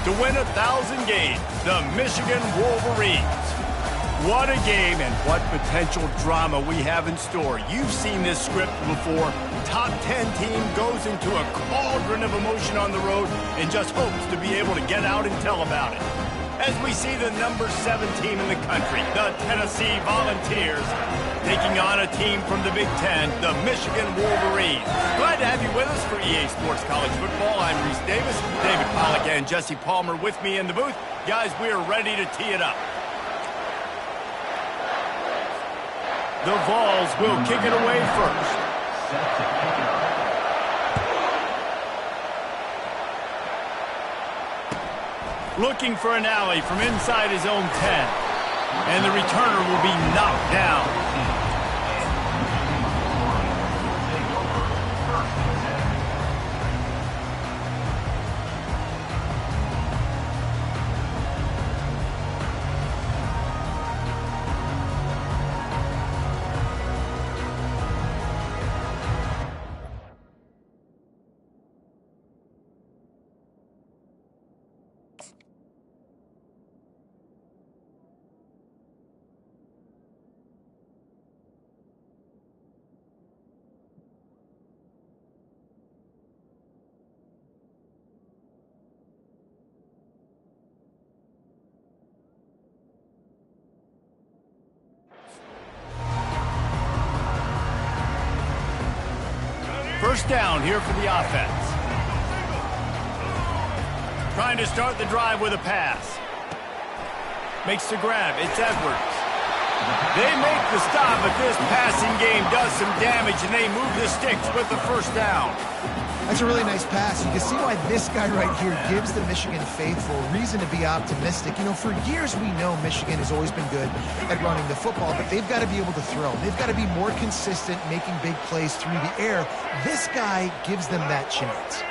to win 1,000 games, the Michigan Wolverines. What a game and what potential drama we have in store. You've seen this script before. Top 10 team goes into a cauldron of emotion on the road and just hopes to be able to get out and tell about it. As we see the number 7 team in the country, the Tennessee Volunteers, taking on a team from the Big Ten, the Michigan Wolverines. Glad to have you with us for EA Sports College Football. I'm Reese Davis, David Pollack and Jesse Palmer with me in the booth. Guys, we are ready to tee it up. The Vols will kick it away first. Looking for an alley from inside his own 10. And the returner will be knocked down. First down here for the offense. Trying to start the drive with a pass. Makes the grab. It's Edwards. They make the stop, but this passing game does some damage, and they move the sticks with the first down. That's a really nice pass. You can see why this guy right here gives the Michigan faithful reason to be optimistic. You know, for years we know Michigan has always been good at running the football, but they've got to be able to throw. They've got to be more consistent making big plays through the air. This guy gives them that chance.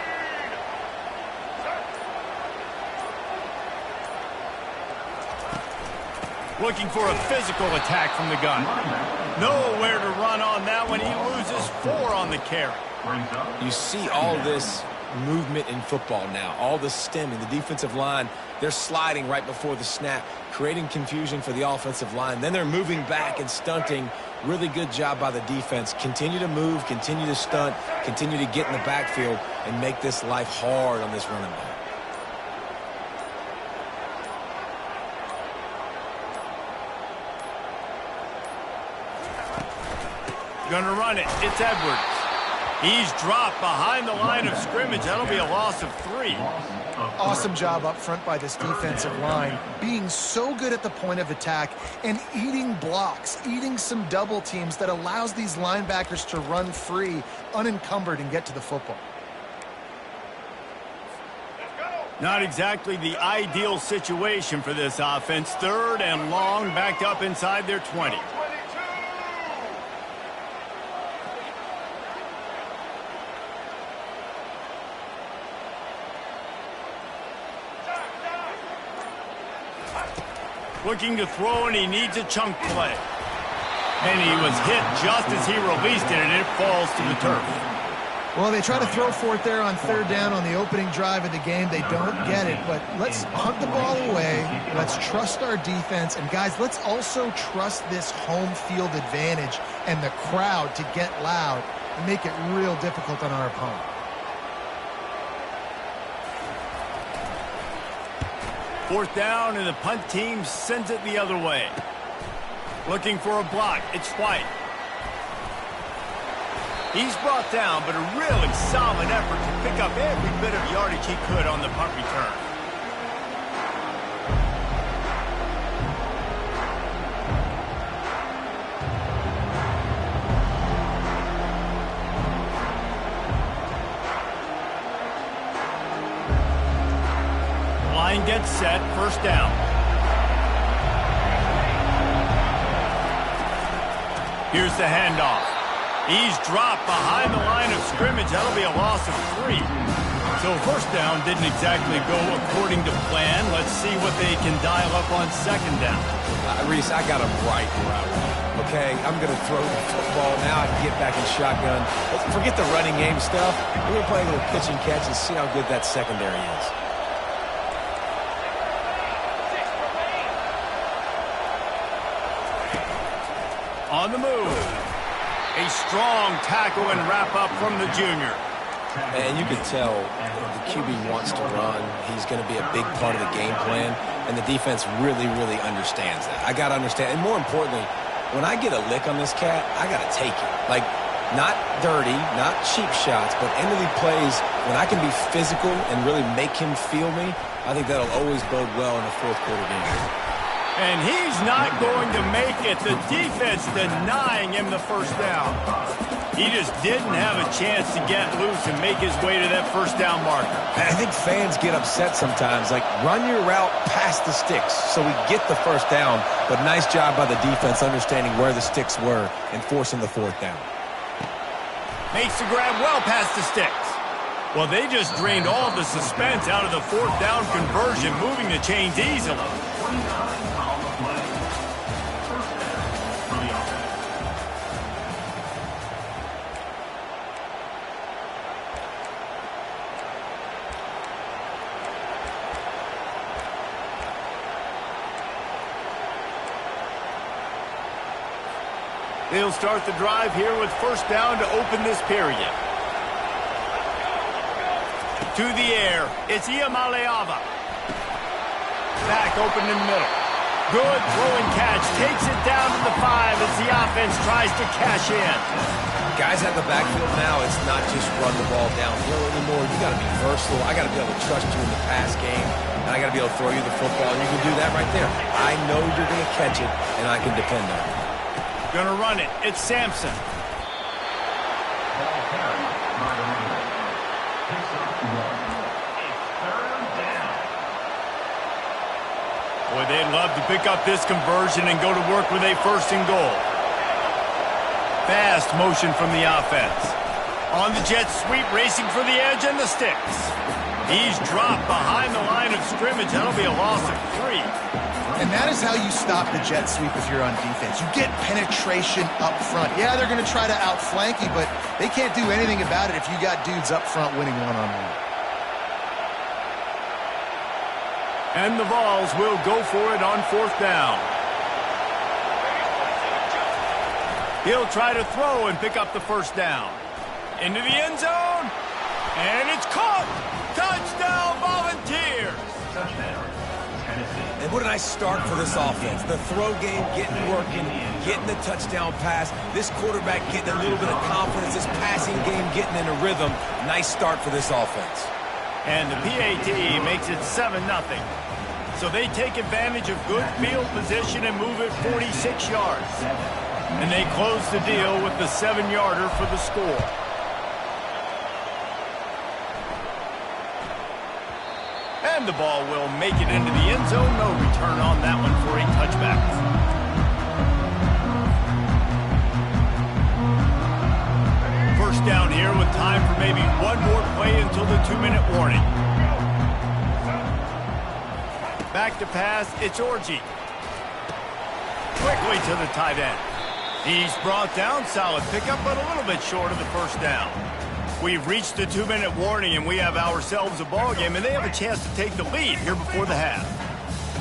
Looking for a physical attack from the gun. Nowhere to run on that one. He loses 4 on the carry. You see all this movement in football now, all the stemming, the defensive line, they're sliding right before the snap, creating confusion for the offensive line. Then they're moving back and stunting. Really good job by the defense. Continue to move, continue to stunt, continue to get in the backfield and make this life hard on this running back. Gonna run it. It's Edwards. He's dropped behind the line of scrimmage. That'll be a loss of 3. Awesome job up front by this defensive line, being so good at the point of attack and eating blocks, eating some double teams that allows these linebackers to run free, unencumbered, and get to the football. Not exactly the ideal situation for this offense. 3rd and long, backed up inside their 20. Looking to throw, and he needs a chunk play. And he was hit just as he released it, and it falls to the turf. Well, they try to throw for it there on 3rd down on the opening drive of the game. They don't get it, but let's hunt the ball away. Let's trust our defense. And, guys, let's also trust this home field advantage and the crowd to get loud and make it real difficult on our opponent. Fourth down, and the punt team sends it the other way. Looking for a block. It's White. He's brought down, but a really solid effort to pick up every bit of yardage he could on the punt return. Line gets set, first down. Here's the handoff. He's dropped behind the line of scrimmage. That'll be a loss of 3. So first down didn't exactly go according to plan. Let's see what they can dial up on second down. Reese, I got him right where I want him, okay? I'm going to throw the football. Now I can get back in shotgun. Let's forget the running game stuff. We're going to play a little pitch and catch and see how good that secondary is. On the move. A strong tackle and wrap-up from the junior. And you can tell the QB wants to run. He's going to be a big part of the game plan, and the defense really, really understands that. I got to understand, and more importantly, when I get a lick on this cat, I got to take it. Like, not dirty, not cheap shots, but end of the plays, when I can be physical and really make him feel me, I think that'll always bode well in the fourth quarter game. And he's not going to make it. The defense denying him the first down. He just didn't have a chance to get loose and make his way to that first down marker. And I think fans get upset sometimes. Like, run your route past the sticks so we get the first down. But nice job by the defense understanding where the sticks were and forcing the fourth down. Makes the grab well past the sticks. Well, they just drained all of the suspense out of the fourth down conversion, moving the chains easily. They'll start the drive here with first down to open this period. To the air, it's Iamaleava. Back open in the middle. Good throwing catch, takes it down to the 5 as the offense tries to cash in. Guys at the backfield now, it's not just run the ball downhill anymore. You got to be versatile. I got to be able to trust you in the pass game, and I got to be able to throw you the football, and you can do that right there. I know you're going to catch it, and I can depend on it. Gonna run it. It's Sampson. Boy, they'd love to pick up this conversion and go to work with a first and goal. Fast motion from the offense. On the jet sweep, racing for the edge and the sticks. He's dropped behind the line of scrimmage. That'll be a loss of 3. And that is how you stop the jet sweep if you're on defense. You get penetration up front. Yeah, they're going to try to outflank you, but they can't do anything about it if you got dudes up front winning one-on-one. And the Vols will go for it on fourth down. He'll try to throw and pick up the first down. Into the end zone. And it's caught. Touchdown, Volunteers. Touchdown. And what a nice start for this offense. The throw game getting working, getting the touchdown pass. This quarterback getting a little bit of confidence. This passing game getting in a rhythm. Nice start for this offense. And the PAT makes it 7-0. So they take advantage of good field position and move it 46 yards. And they close the deal with the 7-yarder for the score. And the ball will make it into the end zone. No return on that one for a touchback. First down here with time for maybe one more play until the 2-minute warning. Back to pass, it's Orji. Quickly to the tight end. He's brought down, solid pickup, but a little bit short of the first down. We've reached the 2-minute warning, and we have ourselves a ball game, and they have a chance to take the lead here before the half.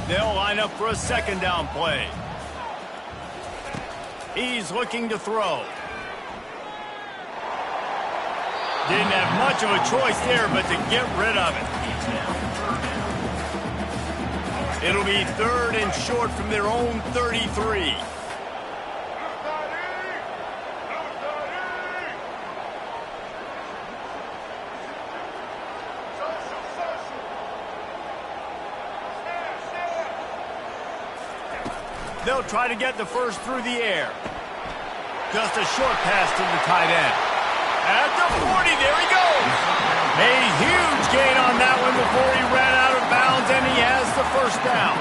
They'll line up for a second down play. He's looking to throw. Didn't have much of a choice there, but to get rid of it. It'll be 3rd and short from their own 33. They'll try to get the first through the air. Just a short pass to the tight end. At the 40, there he goes. A huge gain on that one before he ran out of bounds, and he has the first down.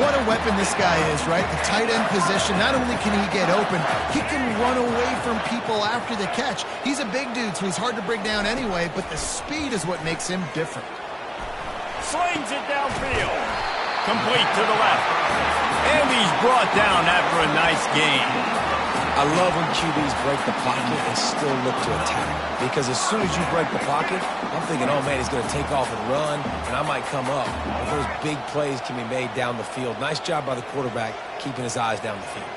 What a weapon this guy is, right? The tight end position, not only can he get open, he can run away from people after the catch. He's a big dude, so he's hard to bring down anyway, but the speed is what makes him different. Slings it downfield. Complete to the left. And he's brought down after a nice gain. I love when QBs break the pocket and still look to attack. Because as soon as you break the pocket, I'm thinking, oh, man, he's going to take off and run, and I might come up. But those big plays can be made down the field. Nice job by the quarterback keeping his eyes down the field.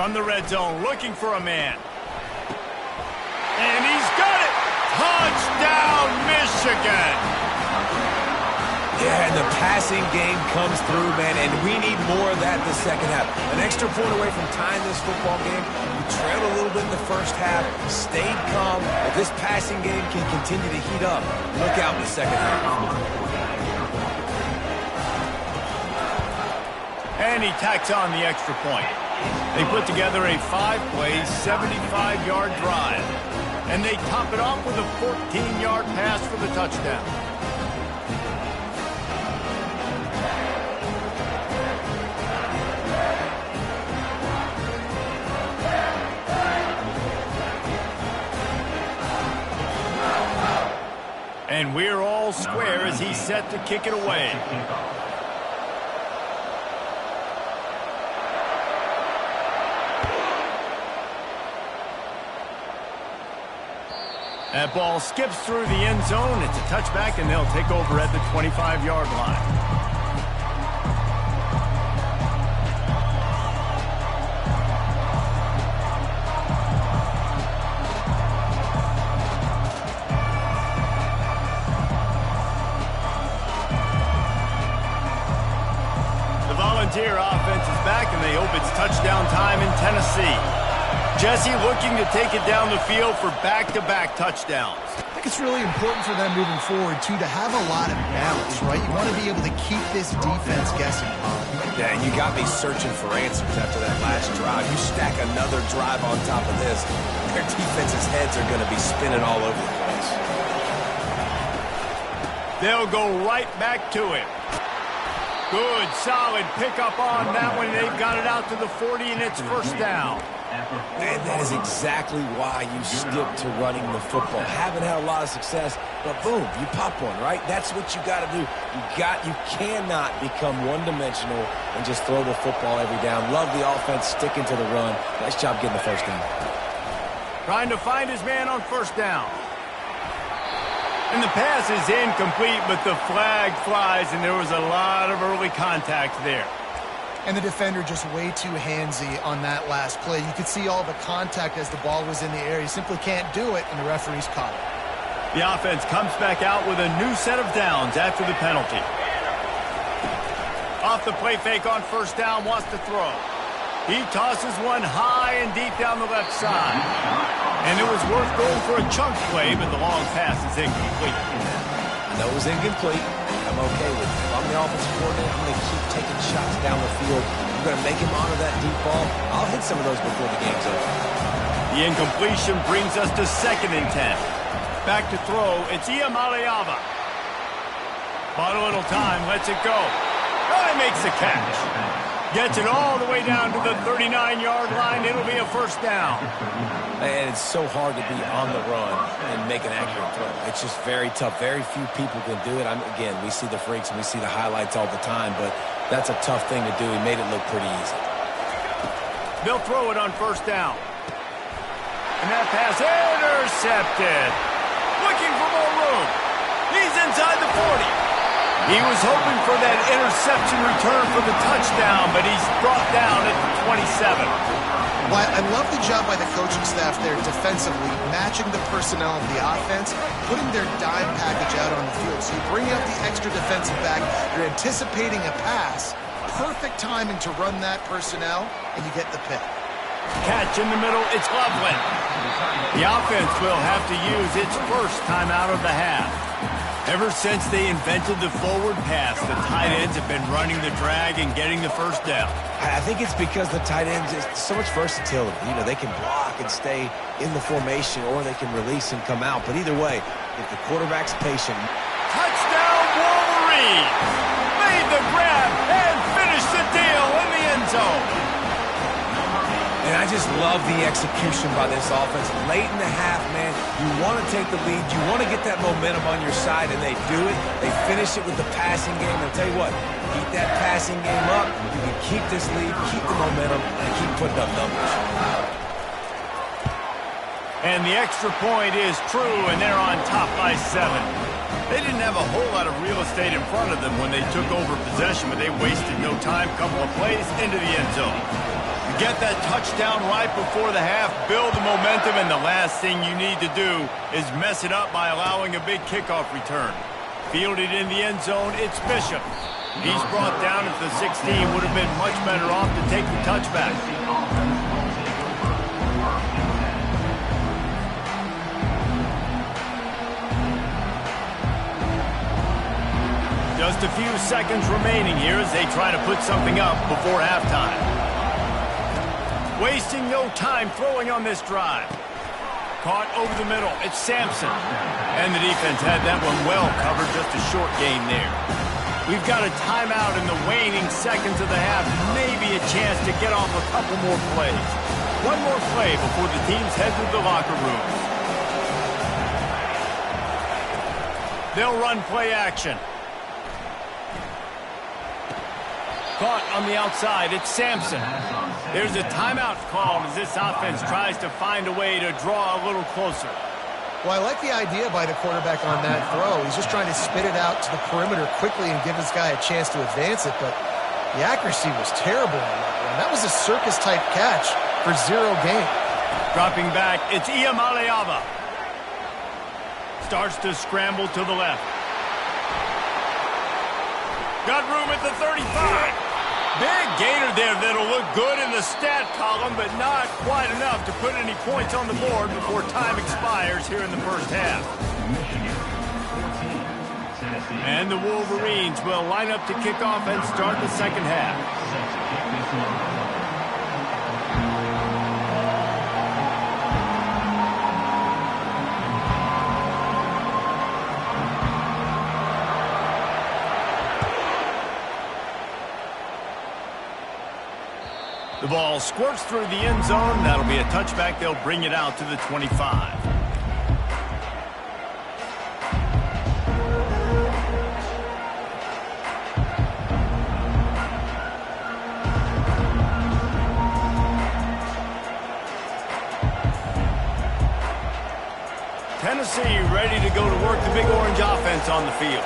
From the red zone, looking for a man. And he's got it! Touchdown, Michigan! Yeah, and the passing game comes through, man, and we need more of that in the second half. An extra point away from tying this football game. We trailed a little bit in the first half, stayed calm. If this passing game can continue to heat up, look out in the second half. And he tacks on the extra point. They put together a 5-play, 75-yard drive. And they top it off with a 14-yard pass for the touchdown. And we're all square as he's set to kick it away. That ball skips through the end zone. It's a touchback, and they'll take over at the 25-yard line. Volunteer offense is back, and they hope it's touchdown time in Tennessee. Jesse looking to take it down the field for back-to-back touchdowns. I think it's really important for them moving forward, too, to have a lot of balance, right? You want to be able to keep this defense guessing. Yeah, and you got me searching for answers after that last drive. You stack another drive on top of this, their defense's heads are going to be spinning all over the place. They'll go right back to it. Good, solid pickup on that one. They've got it out to the 40, and it's first down. And that is exactly why you stick to running the football. Haven't had a lot of success, but boom, you pop one, right? That's what you got to do. You cannot become one-dimensional and just throw the football every down. Love the offense sticking to the run. Nice job getting the first down. Trying to find his man on first down. And the pass is incomplete, but the flag flies, and there was a lot of early contact there. And the defender just way too handsy on that last play. You could see all the contact as the ball was in the air. He simply can't do it, and the referee's caught it. The offense comes back out with a new set of downs after the penalty. Off the play fake on first down, wants to throw. He tosses one high and deep down the left side. And it was worth going for a chunk play, but the long pass is incomplete. That was incomplete. I'm okay with it. If I'm the offensive coordinator, I'm going to keep taking shots down the field. I'm going to make him honor that deep ball. I'll hit some of those before the game's over. The incompletion brings us to 2nd and 10. Back to throw, it's Iamaleava. Bought a little time, lets it go. Oh, he makes the catch. Gets it all the way down to the 39-yard line. It'll be a first down. And it's so hard to be on the run and make an accurate throw. It's just very tough. Very few people can do it. Again, we see the freaks and we see the highlights all the time, but that's a tough thing to do. He made it look pretty easy. They'll throw it on first down. And that pass intercepted. Looking for more room. He's inside the 40. He was hoping for that interception return for the touchdown, but he's brought down at the 27. Well, I love the job by the coaching staff there defensively, matching the personnel of the offense, putting their dime package out on the field. So you bring out the extra defensive back, you're anticipating a pass, perfect timing to run that personnel, and you get the pick. Catch in the middle, it's Loveland. The offense will have to use its first timeout of the half. Ever since they invented the forward pass, the tight ends have been running the drag and getting the first down. I think it's because the tight ends is so much versatility. You know, they can block and stay in the formation, or they can release and come out. But either way, if the quarterback's patient. Touchdown, Wolverine! Made the grab and finished the deal in the end zone. And I just love the execution by this offense. Late in the half, man, you want to take the lead. You want to get that momentum on your side, and they do it. They finish it with the passing game. I'll tell you what, keep that passing game up. You can keep this lead, keep the momentum, and keep putting up numbers. And the extra point is true, and they're on top by 7. They didn't have a whole lot of real estate in front of them when they took over possession, but they wasted no time. Couple of plays into the end zone. You get that touchdown right before the half, build the momentum, and the last thing you need to do is mess it up by allowing a big kickoff return. Fielded in the end zone, it's Bishop. He's brought down at the 16, would have been much better off to take the touchback. Just a few seconds remaining here as they try to put something up before halftime. Wasting no time throwing on this drive. Caught over the middle. It's Sampson. And the defense had that one well covered. Just a short gain there. We've got a timeout in the waning seconds of the half. Maybe a chance to get off a couple more plays. One more play before the teams head to the locker room. They'll run play action. Caught on the outside. It's Sampson. There's a timeout called as this offense tries to find a way to draw a little closer. Well, I like the idea by the quarterback on that throw. He's just trying to spit it out to the perimeter quickly and give this guy a chance to advance it, but the accuracy was terrible on that one. That was a circus-type catch for 0 gain. Dropping back, it's Iamaleava. Starts to scramble to the left. Got room at the 35. Big gainer there that'll look good in the stat column, but not quite enough to put any points on the board before time expires here in the first half. And the Wolverines will line up to kick off and start the second half. The ball squirts through the end zone. That'll be a touchback. They'll bring it out to the 25. Tennessee ready to go to work the Big Orange offense on the field.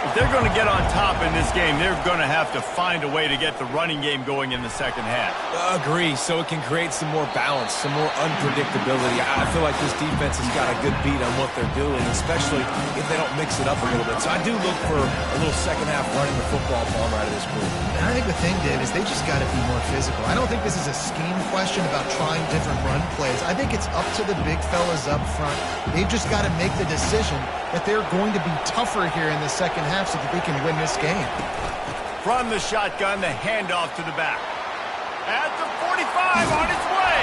If they're going to get on top in this game, they're going to have to find a way to get the running game going in the second half. Agree, so it can create some more balance, some more unpredictability. I feel like this defense has got a good beat on what they're doing, especially if they don't mix it up a little bit. So I do look for a little second half running the football ball right of this group. And I think the thing, Dave, is they just got to be more physical. I don't think this is a scheme question about trying different run plays. I think it's up to the big fellas up front. They've just got to make the decision that they're going to be tougher here in the second half so that they can win this game. From the shotgun, the handoff to the back. At the 45 on its way.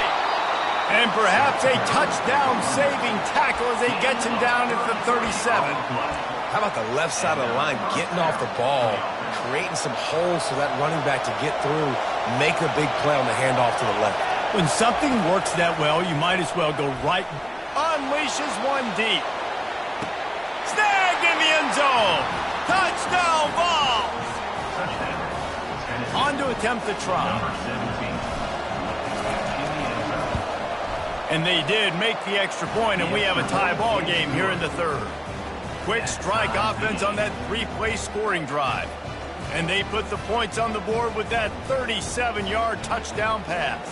And perhaps a touchdown-saving tackle as they get him down at the 37. How about the left side of the line getting off the ball, creating some holes for that running back to get through, make a big play on the handoff to the left. When something works that well, you might as well go right. Unleashes one deep. Snagged in the end zone. Touchdown ball. On to attempt the try. And they did make the extra point, and we have a tie ball game here in the third. Quick strike offense on that 3-play scoring drive. And they put the points on the board with that 37-yard touchdown pass.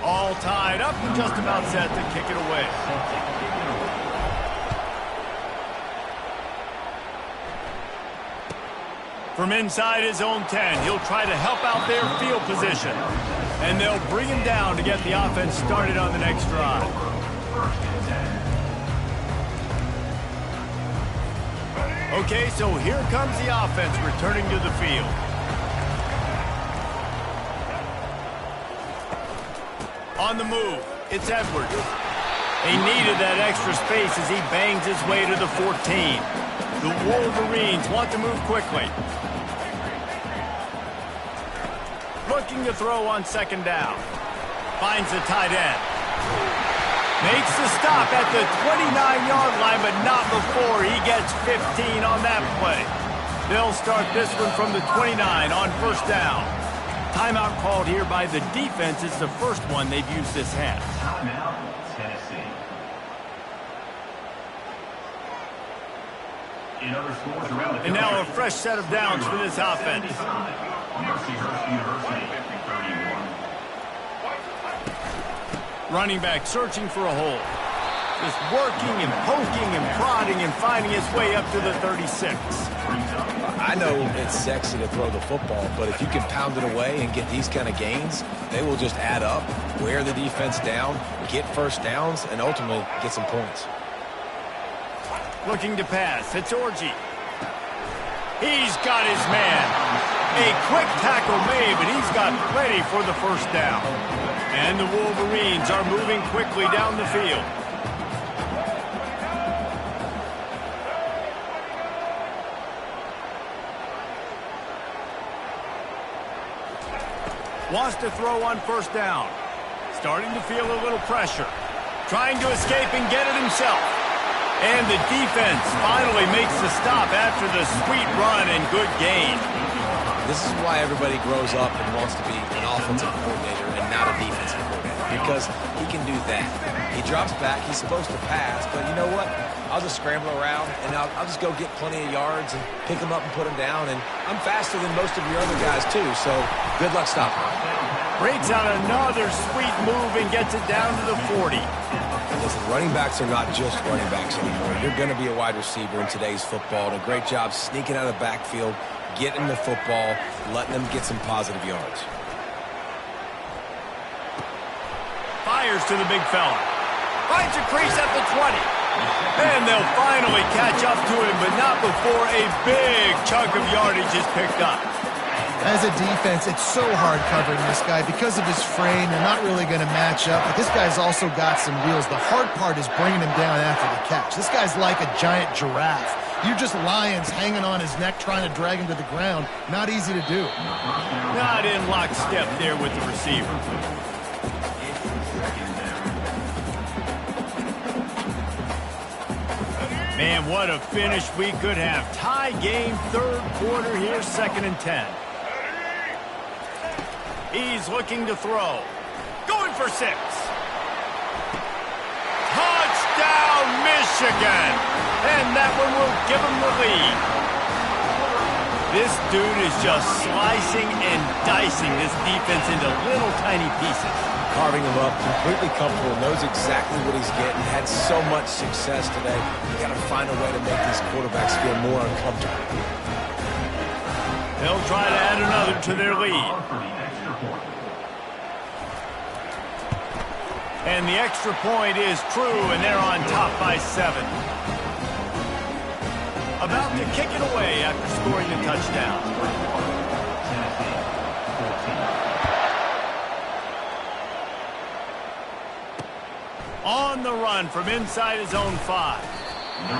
All tied up and just about set to kick it away. From inside his own 10, he'll try to help out their field position. And they'll bring him down to get the offense started on the next drive. Okay, so here comes the offense returning to the field. On the move, it's Edwards. He needed that extra space as he bangs his way to the 14. The Wolverines want to move quickly. Looking to throw on second down. Finds the tight end. Makes the stop at the 29-yard line, but not before he gets 15 on that play. They'll start this one from the 29 on first down. Timeout called here by the defense. It's the first one they've used this half. Timeout, Tennessee. And now a fresh set of downs for this offense. Running back searching for a hole. Just working and poking and prodding and finding his way up to the 36. I know it's sexy to throw the football, but if you can pound it away and get these kind of gains, they will just add up, wear the defense down, get first downs, and ultimately get some points. Looking to pass. It's Orji. He's got his man. A quick tackle made, but he's got plenty for the first down. And the Wolverines are moving quickly down the field. Wants to throw on first down. Starting to feel a little pressure. Trying to escape and get it himself. And the defense finally makes the stop after the sweet run and good gain. This is why everybody grows up and wants to be an offensive coordinator and not a defensive coordinator, because he can do that. He drops back, he's supposed to pass, but you know what? I'll just scramble around, and I'll just go get plenty of yards and pick them up and put them down, and I'm faster than most of your other guys too, so good luck stopping. Breaks out another sweet move and gets it down to the 40. Listen, running backs are not just running backs anymore. You're going to be a wide receiver in today's football, and a great job sneaking out of the backfield, getting the football, letting them get some positive yards. Fires to the big fella. Finds a crease at the 20. And they'll finally catch up to him, but not before a big chunk of yardage is picked up. As a defense, it's so hard covering this guy. Because of his frame, they're not really going to match up. But this guy's also got some wheels. The hard part is bringing him down after the catch. This guy's like a giant giraffe. You're just lions hanging on his neck trying to drag him to the ground. Not easy to do. Not in lockstep there with the receiver. Man, what a finish we could have. Tie game, third quarter here, 2nd and 10. He's looking to throw. Going for 6. Touchdown, Michigan! And that one will give him the lead. This dude is just slicing and dicing this defense into little tiny pieces. Carving him up, completely comfortable, knows exactly what he's getting, had so much success today. You got to find a way to make these quarterbacks feel more uncomfortable. They'll try to add another to their lead. And the extra point is true, and they're on top by 7. About to kick it away after scoring the touchdown. On the run from inside his own 5.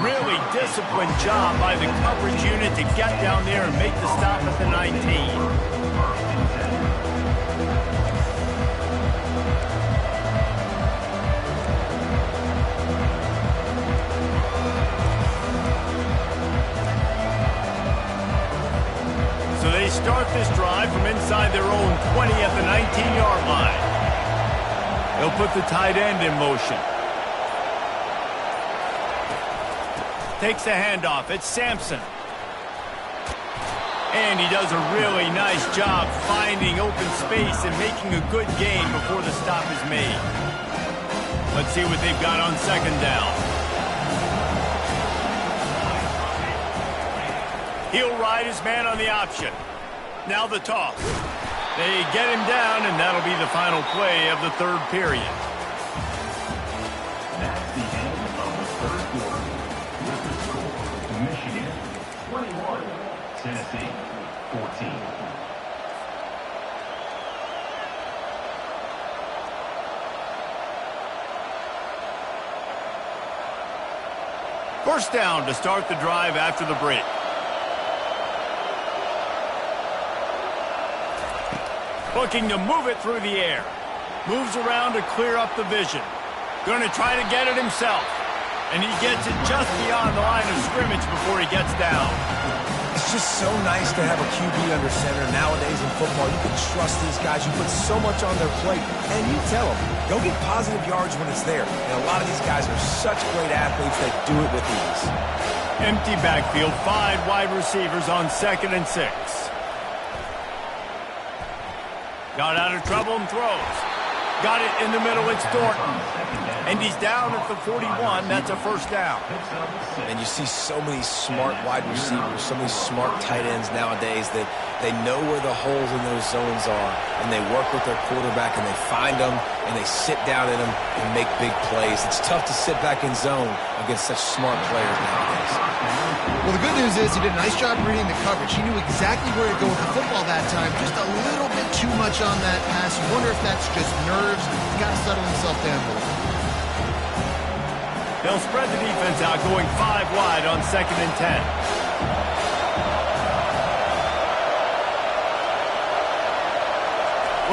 Really disciplined job by the coverage unit to get down there and make the stop at the 19. So they start this drive from inside their own 20 at the 19-yard line. They'll put the tight end in motion. Takes the handoff. It's Sampson. And he does a really nice job finding open space and making a good gain before the stop is made. Let's see what they've got on 2nd down. He'll ride his man on the option. Now the toss. They get him down, and that'll be the final play of the 3rd period. That's the end of the 3rd quarter. With the score, Michigan 21, Tennessee 14. First down to start the drive after the break. Looking to move it through the air. Moves around to clear up the vision. Going to try to get it himself. And he gets it just beyond the line of scrimmage before he gets down. It's just so nice to have a QB under center. Nowadays in football, you can trust these guys. You put so much on their plate. And you tell them, go get positive yards when it's there. And a lot of these guys are such great athletes that do it with ease. Empty backfield, 5 wide receivers on 2nd and 6. Got out of trouble and throws. Got it in the middle, it's Thornton. And he's down at the 41, that's a first down. And you see so many smart wide receivers, so many smart tight ends nowadays that they know where the holes in those zones are, and they work with their quarterback, and they find them, and they sit down in them and make big plays. It's tough to sit back in zone against such smart players nowadays. Well, the good news is he did a nice job reading the coverage. He knew exactly where to go with the football that time. Just a little bit too much on that pass. You wonder if that's just nerves. He's got to settle himself down a little. They'll spread the defense out, going 5 wide on 2nd and 10.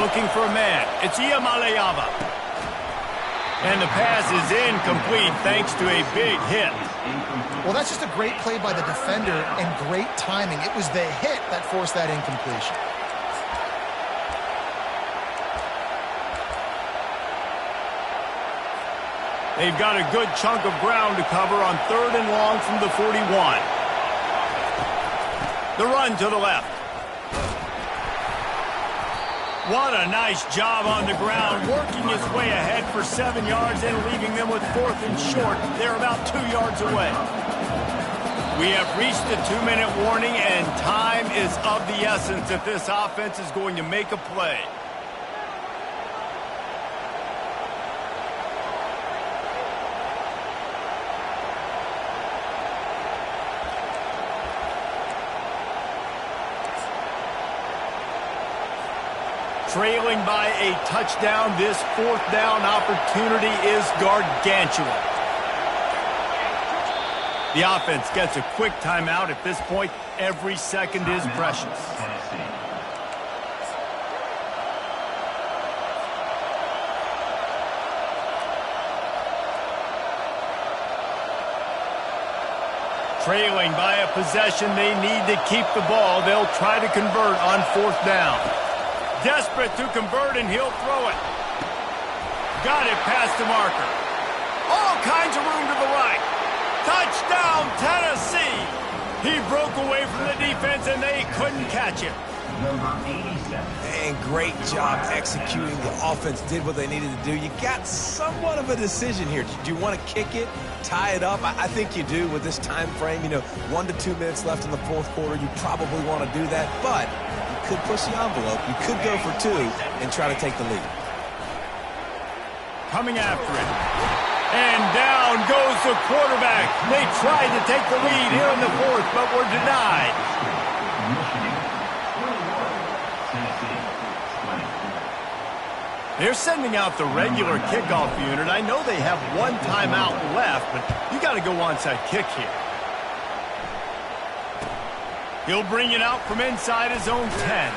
Looking for a man. It's Iamaleava. And the pass is incomplete thanks to a big hit. Well, that's just a great play by the defender and great timing. It was the hit that forced that incompletion. They've got a good chunk of ground to cover on 3rd and long from the 41. The run to the left. What a nice job on the ground, working his way ahead for 7 yards and leaving them with 4th and short. They're about 2 yards away. We have reached the 2-minute warning, and time is of the essence if this offense is going to make a play. Trailing by a touchdown, this 4th down opportunity is gargantuan. The offense gets a quick timeout. At this point, every second is precious. Trailing by a possession, they need to keep the ball. They'll try to convert on 4th down. Desperate to convert, and he'll throw it. Got it past the marker. All kinds of room to the right. Touchdown, Tennessee. He broke away from the defense, and they couldn't catch him. Number 87. And great job executing. The offense did what they needed to do. You got somewhat of a decision here. Do you want to kick it, tie it up? I think you do with this time frame. 1 to 2 minutes left in the 4th quarter. You probably want to do that, but you could push the envelope. You could go for 2 and try to take the lead. Coming after it. And down goes the quarterback. They tried to take the lead here in the 4th, but were denied. Michigan, 21. Tennessee, 20. They're sending out the regular kickoff unit. I know they have 1 timeout left, but you got to go onside kick here. He'll bring it out from inside his own 10.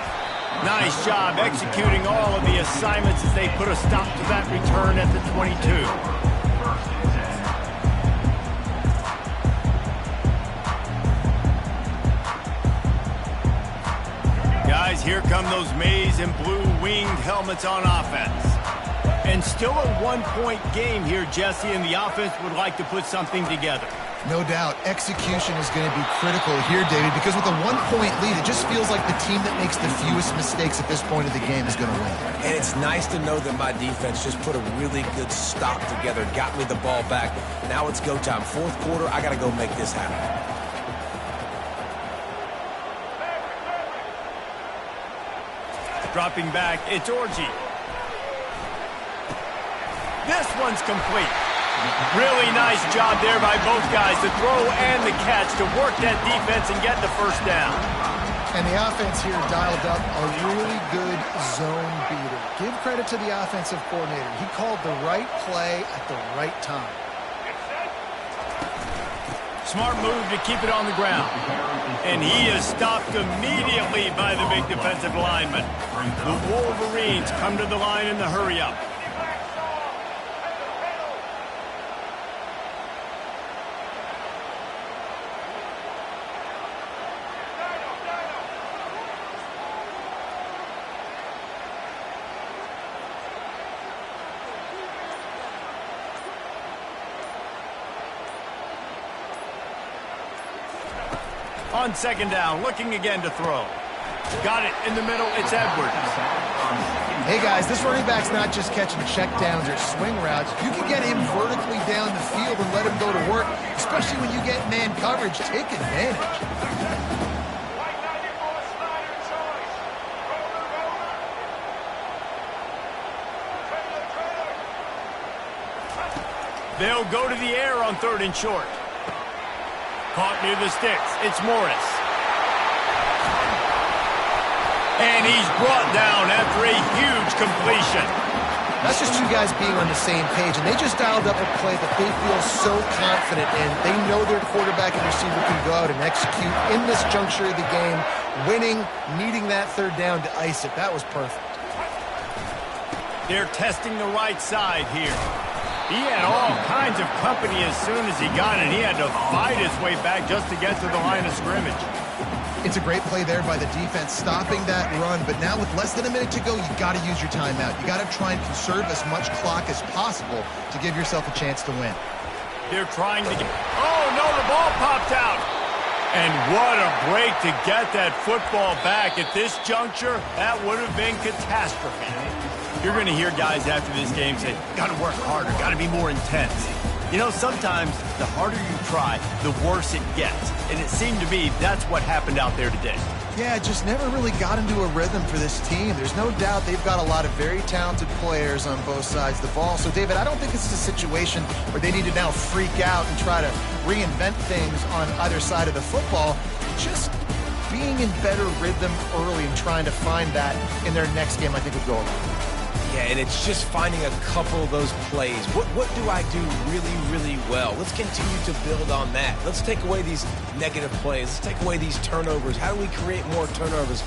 Nice job executing all of the assignments as they put a stop to that return at the 22. Guys, here come those maize and blue winged helmets on offense. And still a 1-point game here, Jesse, and the offense would like to put something together. No doubt, execution is going to be critical here, David, because with a 1-point lead, it just feels like the team that makes the fewest mistakes at this point of the game is going to win. And it's nice to know that my defense just put a really good stop together, got me the ball back. Now it's go time. 4th quarter, I got to go make this happen. Dropping back, it's Orji. This one's complete. Really nice job there by both guys, the throw and the catch to work that defense and get the 1st down. And the offense here dialed up a really good zone beater. Give credit to the offensive coordinator. He called the right play at the right time. Smart move to keep it on the ground. And he is stopped immediately by the big defensive lineman. The Wolverines come to the line in the hurry-up. On second down, looking again to throw. Got it in the middle. It's Edwards. Hey, guys, this running back's not just catching checkdowns or swing routes. You can get him vertically down the field and let him go to work, especially when you get man coverage. Take advantage. They'll go to the air on 3rd and short. Caught near the sticks. It's Morris. And he's brought down after a huge completion. That's just two guys being on the same page, and they just dialed up a play that they feel so confident in. They know their quarterback and receiver can go out and execute in this juncture of the game, winning, needing that 3rd down to ice it. That was perfect. They're testing the right side here. He had all kinds of company as soon as he got it. He had to fight his way back just to get to the line of scrimmage. It's a great play there by the defense, stopping that run. But now with less than a minute to go, you got to use your timeout. You got to try and conserve as much clock as possible to give yourself a chance to win. They're trying to get... Oh, no, the ball popped out. And what a break to get that football back. At this juncture, that would have been catastrophe. You're going to hear guys after this game say, got to work harder, got to be more intense. You know, sometimes the harder you try, the worse it gets. And it seemed to me that's what happened out there today. Yeah, just never really got into a rhythm for this team. There's no doubt they've got a lot of very talented players on both sides of the ball. So, David, I don't think this is a situation where they need to now freak out and try to reinvent things on either side of the football. Just being in better rhythm early and trying to find that in their next game, I think would go a long way. Yeah, and it's just finding a couple of those plays. What do I do really, really well? Let's continue to build on that. Let's take away these negative plays. Let's take away these turnovers. How do we create more turnovers?